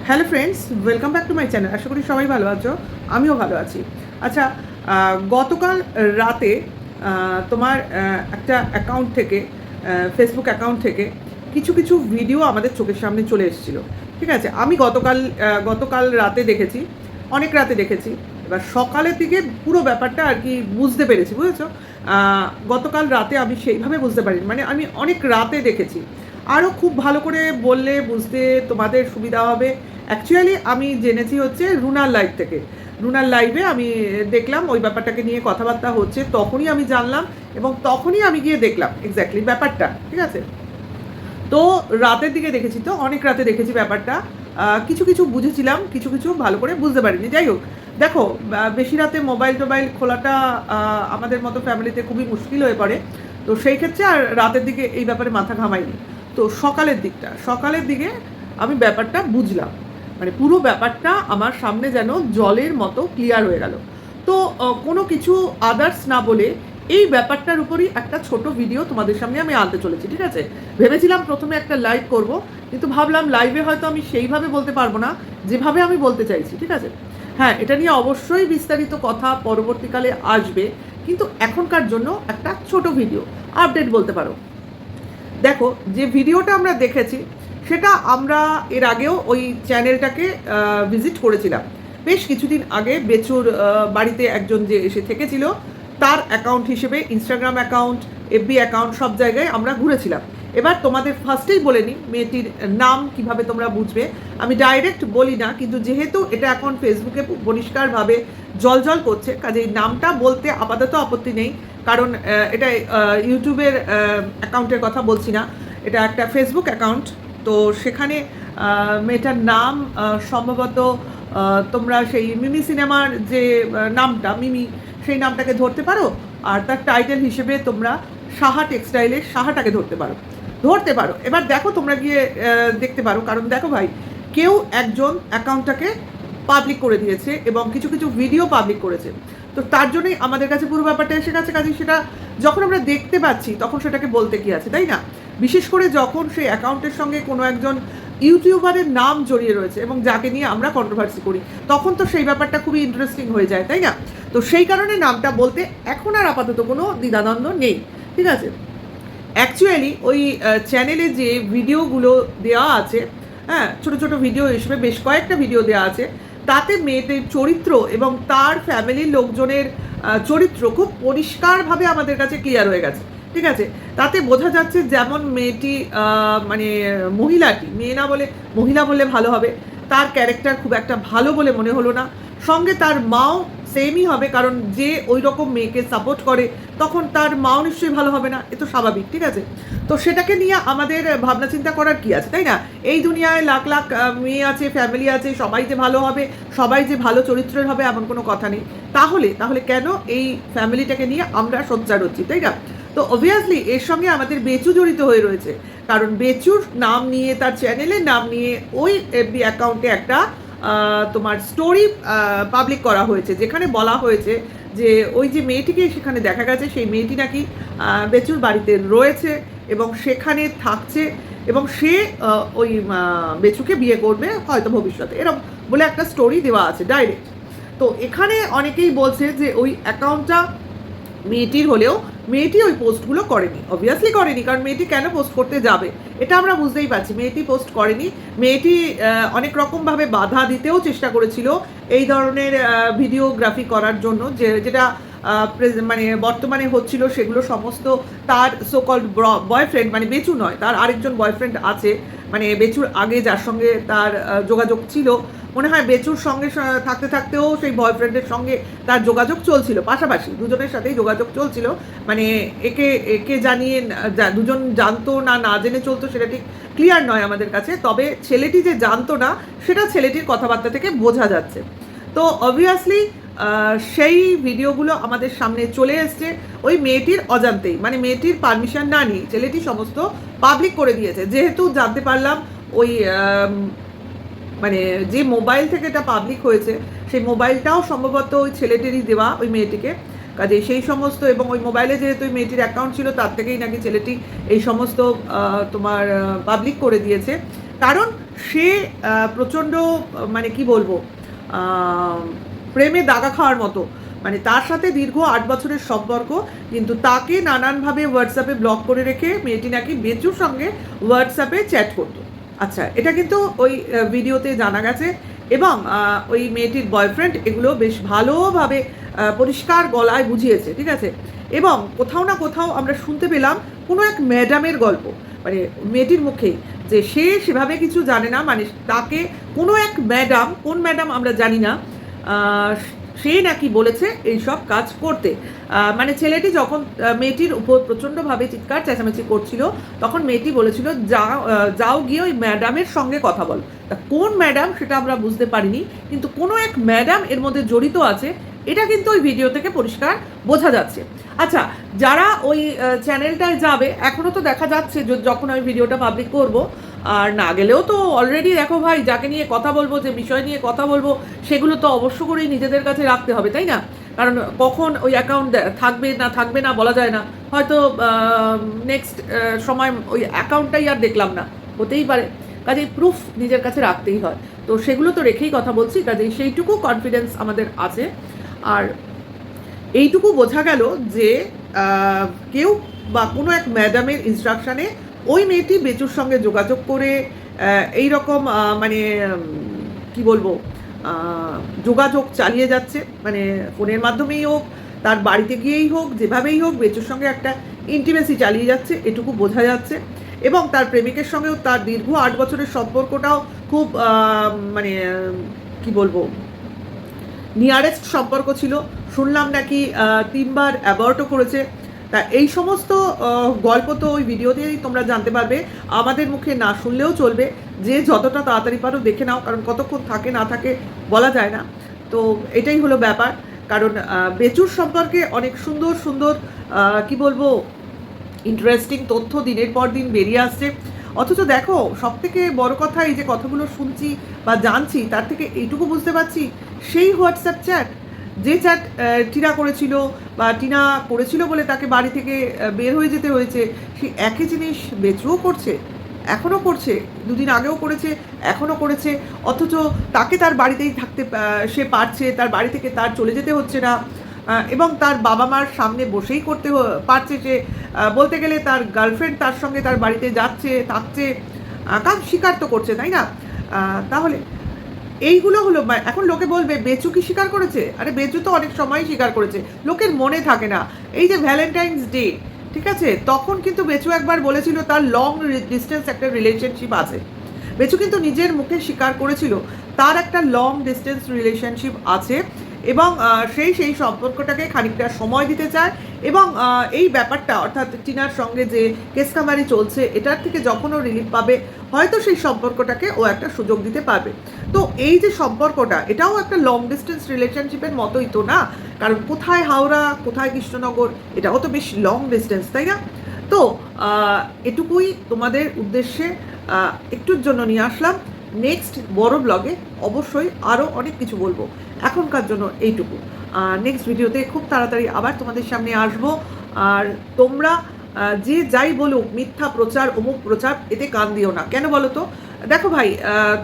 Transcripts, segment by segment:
Hello friends, welcome back to my channel. আশা করি সবাই ভালো আছো, আমিও ভালো আছি। আচ্ছা, গতকাল রাতে তোমার একটা অ্যাকাউন্ট থেকে, ফেসবুক অ্যাকাউন্ট থেকে কিছু কিছু ভিডিও আমাদের চোখের সামনে চলে এসেছিলো। ঠিক আছে, আমি গতকাল রাতে দেখেছি, অনেক রাতে দেখেছি। এবার সকালের দিকে পুরো ব্যাপারটা আর কি বুঝতে পেরেছি, বুঝেছো? গতকাল রাতে আমি সেইভাবে বুঝতে পারিনি, মানে আমি অনেক রাতে দেখেছি। আরও খুব ভালো করে বললে বুঝতে তোমাদের সুবিধা হবে। অ্যাকচুয়ালি আমি জেনেছি হচ্ছে রুনার লাইভ থেকে। রুনার লাইভে আমি দেখলাম ওই ব্যাপারটাকে নিয়ে কথাবার্তা হচ্ছে, তখনই আমি জানলাম এবং তখনই আমি গিয়ে দেখলাম এক্স্যাক্টলি ব্যাপারটা। ঠিক আছে, তো রাতের দিকে দেখেছি, তো অনেক রাতে দেখেছি ব্যাপারটা। কিছু কিছু বুঝেছিলাম, কিছু কিছু ভালো করে বুঝতে পারিনি। যাই হোক, দেখো, বেশি রাতে মোবাইল টোবাইল খোলাটা আমাদের মতো ফ্যামিলিতে খুবই মুশকিল হয়ে পড়ে। তো সেই ক্ষেত্রে আর রাতের দিকে এই ব্যাপারে মাথা ঘামাইনি। তো সকালের দিকে আমি ব্যাপারটা বুঝলাম, মানে পুরো ব্যাপারটা আমার সামনে যেন জলের মতো ক্লিয়ার হয়ে গেল। তো কোনো কিছু আদার্স না বলে এই ব্যাপারটার উপরই একটা ছোট ভিডিও তোমাদের সামনে আমি আনতে চলেছি। ঠিক আছে, ভেবেছিলাম প্রথমে একটা লাইভ করব, কিন্তু ভাবলাম লাইভে হয়তো আমি সেইভাবে বলতে পারবো না যেভাবে আমি বলতে চাইছি। ঠিক আছে, হ্যাঁ, এটা নিয়ে অবশ্যই বিস্তারিত কথা পরবর্তীকালে আসবে, কিন্তু এখনকার জন্য একটা ছোট ভিডিও আপডেট বলতে পারো। দেখো, যে ভিডিওটা আমরা দেখেছি সেটা আমরা এর আগেও ওই চ্যানেলটাকে ভিজিট করেছিলাম বেশ কিছুদিন আগে। বেচুর বাড়িতে একজন যে এসে থেকেছিল, তার অ্যাকাউন্ট হিসেবে ইনস্টাগ্রাম অ্যাকাউন্ট, এফবি অ্যাকাউন্ট, সব জায়গায় আমরা ঘুরেছিলাম। এবার তোমাদের ফার্স্টেই বলে নিই, মেয়েটির নাম কিভাবে তোমরা বুঝবে। আমি ডাইরেক্ট বলি না, কিন্তু যেহেতু এটা এখন ফেসবুকে পরিষ্কারভাবে জল করছে, কাজেই নামটা বলতে আপাতত আপত্তি নেই। কারণ এটা ইউটিউবের অ্যাকাউন্টের কথা বলছি না, এটা একটা ফেসবুক অ্যাকাউন্ট। তো সেখানে মেয়েটার নাম সম্ভবত তোমরা সেই মিমি সিনেমার যে নামটা মিমি, সেই নামটাকে ধরতে পারো। আর তার টাইটেল হিসেবে তোমরা সাহা টেক্সটাইলের সাহাটাকে ধরতে পারো। এবার দেখো, তোমরা গিয়ে দেখতে পারো। কারণ দেখো ভাই, কেউ একজন অ্যাকাউন্টটাকে পাবলিক করে দিয়েছে এবং কিছু কিছু ভিডিও পাবলিক করেছে। তো তার জন্যই আমাদের কাছে পুরো ব্যাপারটা এসে গেছে। কাজে সেটা যখন আমরা দেখতে পাচ্ছি তখন সেটাকে বলতে কি আছে, তাই না? বিশেষ করে যখন সেই অ্যাকাউন্টের সঙ্গে কোনো একজন ইউটিউবারের নাম জড়িয়ে রয়েছে এবং যাকে নিয়ে আমরা কন্ট্রোভার্সি করি, তখন তো সেই ব্যাপারটা খুবই ইন্টারেস্টিং হয়ে যায়, তাই না? তো সেই কারণে নামটা বলতে এখন আর আপাতত কোনো দ্বিধাদ্বন্দ্ব নেই। ঠিক আছে, অ্যাকচুয়ালি ওই চ্যানেলে যে ভিডিওগুলো দেওয়া আছে, হ্যাঁ, ছোটো ছোটো ভিডিও হিসেবে বেশ কয়েকটা ভিডিও দেওয়া আছে, তাতে মেয়েটির চরিত্র এবং তার ফ্যামিলির লোকজনের চরিত্র খুব পরিষ্কারভাবে আমাদের কাছে ক্লিয়ার হয়ে গেছে। ঠিক আছে, তাতে বোঝা যাচ্ছে যেমন মেয়েটি মানে মহিলাটি, মেয়ে না বলে মহিলা বললে ভালো হবে, তার ক্যারেক্টার খুব একটা ভালো বলে মনে হলো না। সঙ্গে তার মাও সেমই হবে, কারণ যে ওই রকম মেয়েকে সাপোর্ট করে তখন তার মাও নিশ্চয়ই ভালো হবে না, এ তো স্বাভাবিক। ঠিক আছে, তো সেটাকে নিয়ে আমাদের ভাবনা চিন্তা করার কি আছে, তাই না? এই দুনিয়ায় লাখ লাখ মেয়ে আছে, ফ্যামিলি আছে, সবাই যে ভালো হবে, সবাই যে ভালো চরিত্রের হবে এমন কোনো কথা নেই। তাহলে কেন এই ফ্যামিলিটাকে নিয়ে আমরা সোচ্চার হচ্ছি, তাই না? তো অবভিয়াসলি এর সঙ্গে আমাদের বেচু জড়িত হয়ে রয়েছে, কারণ বেচুর নাম নিয়ে, তার চ্যানেলের নাম নিয়ে ওই এফবি অ্যাকাউন্টে একটা তোমার স্টোরি পাবলিক করা হয়েছে, যেখানে বলা হয়েছে যে ওই যে মেয়েটিকে সেখানে দেখা গেছে, সেই মেয়েটি নাকি বেচুর বাড়িতে রয়েছে এবং সেখানে থাকছে এবং সে ওই বেচুকে বিয়ে করবে হয়তো ভবিষ্যতে, এরকম বলে একটা স্টোরি দেওয়া আছে ডাইরেক্ট। তো এখানে অনেকেই বলছে যে ওই অ্যাকাউন্টটা মেয়েটির হলেও মেয়েটি ওই পোস্টগুলো করেনি, অবভিয়াসলি করেনি, কারণ মেয়েটি কেন পোস্ট করতে যাবে এটা আমরা বুঝতেই পারছি। মেয়েটি পোস্ট করেনি, মেয়েটি অনেক রকমভাবে বাধা দিতেও চেষ্টা করেছিল এই ধরনের ভিডিওগ্রাফি করার জন্য, যেটা মানে বর্তমানে হচ্ছিল সেগুলো সমস্ত তার সোকল্ড বয়ফ্রেন্ড, মানে বেচু নয়, তার আরেকজন বয়ফ্রেন্ড আছে, মানে বেচুর আগে যার সঙ্গে তার যোগাযোগ ছিল, মনে হয় বেচুর সঙ্গে থাকতে থাকতেও সেই বয়ফ্রেন্ডের সঙ্গে তার যোগাযোগ চলছিল, পাশাপাশি দুজনের সাথেই যোগাযোগ চলছিল। মানে একে একে জানিয়ে দুজন জানতো না না জেনে চলতো সেটা ঠিক ক্লিয়ার নয় আমাদের কাছে, তবে ছেলেটি যে জানতো না সেটা ছেলেটির কথাবার্তা থেকে বোঝা যাচ্ছে। তো অবভিয়াসলি সেই ভিডিওগুলো আমাদের সামনে চলে এসছে ওই মেয়েটির অজান্তেই, মানে মেয়েটির পারমিশন না নিয়ে ছেলেটি সমস্ত পাবলিক করে দিয়েছে। যেহেতু জানতে পারলাম ওই মানে যে মোবাইল থেকে এটা পাবলিক হয়েছে সেই মোবাইলটাও সম্ভবত ওই ছেলেটিরই দেওয়া ওই মেয়েটিকে, কাজে সেই সমস্ত, এবং ওই মোবাইলে যেহেতু ওই মেয়েটির অ্যাকাউন্ট ছিল তার থেকেই নাকি ছেলেটি এই সমস্ত তোমার পাবলিক করে দিয়েছে। কারণ সে প্রচণ্ড মানে কি বলবো, প্রেমে দাগা খাওয়ার মতো, মানে তার সাথে দীর্ঘ 8 বছরের সম্পর্ক, কিন্তু তাকে নানানভাবে হোয়াটসঅ্যাপে ব্লক করে রেখে মেয়েটি নাকি বেচুর সঙ্গে হোয়াটসঅ্যাপে চ্যাট করতো। আচ্ছা, এটা কিন্তু ওই ভিডিওতে জানা গেছে, এবং ওই মেয়েটির বয়ফ্রেন্ড এগুলো বেশ ভালোভাবে পরিষ্কার গলায় বুঝিয়েছে, ঠিক আছে। এবং কোথাও না কোথাও আমরা শুনতে পেলাম কোনো এক ম্যাডামের গল্প, মানে মেয়েটির মুখেই, যে সে সেভাবে কিছু জানে না, মানে তাকে কোনো এক ম্যাডাম, কোন ম্যাডাম আমরা জানি না, সে নাকি বলেছে এইসব কাজ করতে। মানে ছেলেটি যখন মেয়েটির উপর প্রচণ্ডভাবে চিৎকার চেঁচামেচি করছিল, তখন মেয়েটি বলেছিল যাও গিয়ে ওই ম্যাডামের সঙ্গে কথা বলো। তা কোন ম্যাডাম সেটা আমরা বুঝতে পারিনি, কিন্তু কোনো এক ম্যাডাম এর মধ্যে জড়িত আছে, এটা কিন্তু ওই ভিডিও থেকে পরিষ্কার বোঝা যাচ্ছে। আচ্ছা, যারা ওই চ্যানেলটায় যাবে, এখনও তো দেখা যাচ্ছে যখন আমি ভিডিওটা পাবলিক করব, আর না গেলেও তো অলরেডি দেখো ভাই, যাকে নিয়ে কথা বলবো, যে বিষয় নিয়ে কথা বলবো, সেগুলো তো অবশ্য করেই নিজেদের কাছে রাখতে হবে, তাই না? কারণ কখন ওই অ্যাকাউন্ট থাকবে না বলা যায় না, হয়তো নেক্সট সময় ওই অ্যাকাউন্টটাই আর দেখলাম না, হতেই পারে। কাজেই প্রুফ নিজের কাছে রাখতেই হয়, তো সেগুলো তো রেখেই কথা বলছি, কাজেই সেইটুকু কনফিডেন্স আমাদের আছে। আর এইটুকু বোঝা গেল যে কেউ বা কোনো এক ম্যাডামের ইনস্ট্রাকশানে ওই মেয়েটি বেচুর সঙ্গে যোগাযোগ করে এই রকম মানে কি বলবো, যোগাযোগ চালিয়ে যাচ্ছে, মানে ফোনের মাধ্যমেই হোক, তার বাড়িতে গিয়েই হোক, যেভাবেই হোক বেচুর সঙ্গে একটা ইন্টিমেসি চালিয়ে যাচ্ছে, এটুকু বোঝা যাচ্ছে। এবং তার প্রেমিকের সঙ্গেও তার দীর্ঘ 8 বছরের সম্পর্কটাও খুব মানে কি বলবো, নিয়ারেস্ট সম্পর্ক ছিল। শুনলাম নাকি 3 বার অ্যাবর্টও করেছে। তা এই সমস্ত গল্প তো ওই ভিডিওতেই তোমরা জানতে পারবে, আমাদের মুখে না শুনলেও চলবে। যে যতটা তাড়াতাড়ি পারো দেখে নাও, কারণ কতক্ষণ থাকে না থাকে বলা যায় না। তো এটাই হলো ব্যাপার। কারণ বেচুর সম্পর্কে অনেক সুন্দর সুন্দর কি বলবো, ইন্টারেস্টিং তথ্য দিনের পর দিন বেরিয়ে আসছে। অথচ দেখো, সব থেকে বড় কথা, এই যে কথাগুলো শুনছি বা জানছি, তার থেকে এইটুকু বুঝতে পারছি, সেই হোয়াটসঅ্যাপ চ্যাট, যে চ্যাট টিনা করেছিল, বা টিনা করেছিল বলে তাকে বাড়ি থেকে বের হয়ে যেতে হয়েছে, সেই একই জিনিস বেচুও করছে, এখনও করছে, দুদিন আগেও করেছে, এখনও করেছে। অথচ তাকে তার বাড়িতেই থাকতে সে পারছে, তার বাড়ি থেকে তার চলে যেতে হচ্ছে না, এবং তার বাবা মার সামনে বসেই করতে পারছে সে। বলতে গেলে তার গার্লফ্রেন্ড তার সঙ্গে তার বাড়িতে যাচ্ছে, থাকছে, কারণ স্বীকার তো করছে, তাই না? তাহলে এইগুলো হলো, এখন লোকে বলবে বেচু কি স্বীকার করেছে? আরে বেচু তো অনেক সময় স্বীকার করেছে, লোকের মনে থাকে না। এই যে ভ্যালেন্টাইন্স ডে, ঠিক আছে, তখন কিন্তু বেচু একবার বলেছিল তার লং ডিস্টেন্স একটা রিলেশনশিপ আছে। বেচু কিন্তু নিজের মুখে স্বীকার করেছিল তার একটা লং ডিস্টেন্স রিলেশনশিপ আছে, এবং সেই সম্পর্কটাকে খানিকটা সময় দিতে চায়। এবং এই ব্যাপারটা, অর্থাৎ টিনার সঙ্গে যে কেসকামারি চলছে, এটার থেকে যখন ও রিলিফ পাবে, হয়তো সেই সম্পর্কটাকে ও একটা সুযোগ দিতে পারবে। তো এই যে সম্পর্কটা, এটাও একটা লং ডিস্টেন্স রিলেশনশিপের মতোই তো না? কারণ কোথায় হাওড়া, কোথায় কৃষ্ণনগর, এটাও তো বেশ লং ডিস্টেন্স, তাই না? তো এটুকুই তোমাদের উদ্দেশ্যে একটুর জন্য নিয়ে আসলাম। নেক্সট বড় ব্লগে অবশ্যই আরও অনেক কিছু বলবো, এখনকার জন্য এইটুকু। নেক্সট ভিডিওতে খুব তাড়াতাড়ি আবার তোমাদের সামনে আসবো। আর তোমরা যে যাই বলুক, মিথ্যা প্রচার, অমুক প্রচার, এতে কান দিও না। কেন বলো তো? দেখো ভাই,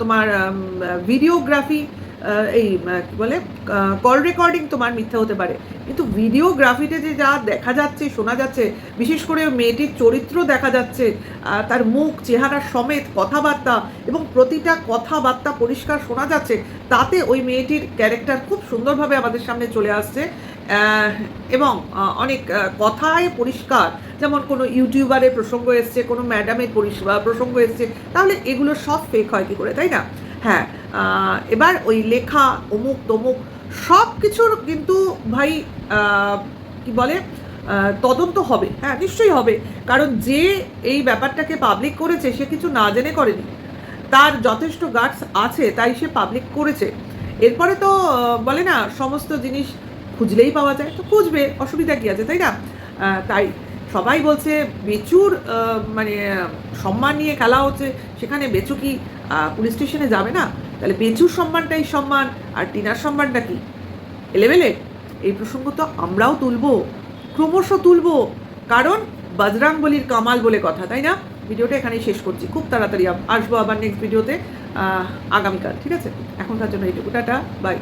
তোমার ভিডিওগ্রাফি, এই কী বলে, কল রেকর্ডিং তোমার মিথ্যা হতে পারে, কিন্তু ভিডিওগ্রাফিতে যে যা দেখা যাচ্ছে, শোনা যাচ্ছে, বিশেষ করে মেয়েটির চরিত্র দেখা যাচ্ছে, তার মুখ চেহারা সমেত কথাবার্তা, এবং প্রতিটা কথাবার্তা পরিষ্কার শোনা যাচ্ছে, তাতে ওই মেয়েটির ক্যারেক্টার খুব সুন্দরভাবে আমাদের সামনে চলে আসছে। এবং অনেক কথায় পরিষ্কার, যেমন কোনো ইউটিউবারের প্রসঙ্গ এসছে, কোনো ম্যাডামের প্রসঙ্গ এসছে, তাহলে এগুলো সব ফেক হয় কী করে, তাই না? হ্যাঁ, এবার ওই লেখা অমুক তমুক সব কিছুর কিন্তু ভাই কি বলে, তদন্ত হবে। হ্যাঁ, নিশ্চয়ই হবে, কারণ যে এই ব্যাপারটাকে পাবলিক করেছে সে কিছু না জেনে করেনি, তার যথেষ্ট গাটস আছে, তাই সে পাবলিক করেছে। এরপরে তো বলে না, সমস্ত জিনিস খুঁজলেই পাওয়া যায়, তো খুঁজবে, অসুবিধা কী আছে, তাই না? তাই সবাই বলছে বেচুর মানে সম্মান নিয়ে খেলা হচ্ছে, সেখানে বেচু কি পুলিশ স্টেশনে যাবে না? তাহলে বেচুর সম্মানটাই সম্মান, আর টিনার সম্মানটা কি এলেবেলে? এই প্রসঙ্গ তো আমরাও তুলবো, ক্রমশ তুলবো, কারণ বজরংবলির কামাল বলে কথা, তাই না? ভিডিওটা এখানেই শেষ করছি, খুব তাড়াতাড়ি আসবো আবার নেক্সট ভিডিওতে আগামীকাল, ঠিক আছে? এখনকার জন্য এইটুকু, টাটা, বাই।